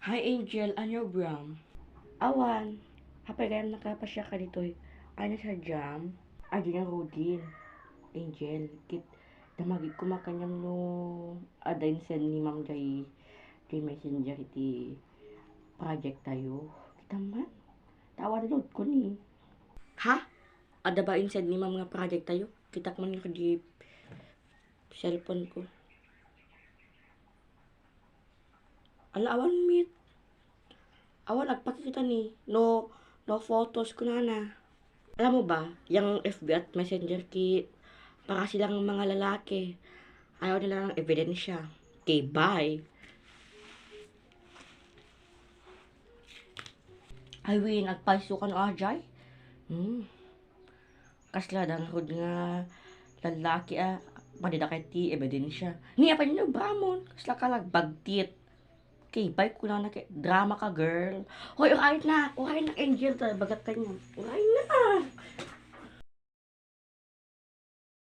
Hi Angel, ano Bram? Awan, hapagayam nakapasya ka dito. Ano sa jam? Adi nga Rodin. Angel, damagig ko makanyam no adain send ni Ma'am Jay Messenger iti project tayo. Kita man, tawa na load ko ni. Ha? Ada ba send ni Ma'am nga project tayo? Kita man nga di cellphone ko. Ala awan meet. Awan agpakita ni. No photos ko na. Alam mo ba, yung FB at Messenger para silang mga lalaki. Ayaw nila ng ebidensya. Okay, bye. Ay, win, nagpaisukan o ajay. Kasla, danghod nga lalaki madidakit ti ebidensya. Niya pa nyo, bramon. Kasla ka lang, bagtit. Okay, bye ko na drama ka, girl. Hoy, uray na, Angel, bagat ka niya. Uray na.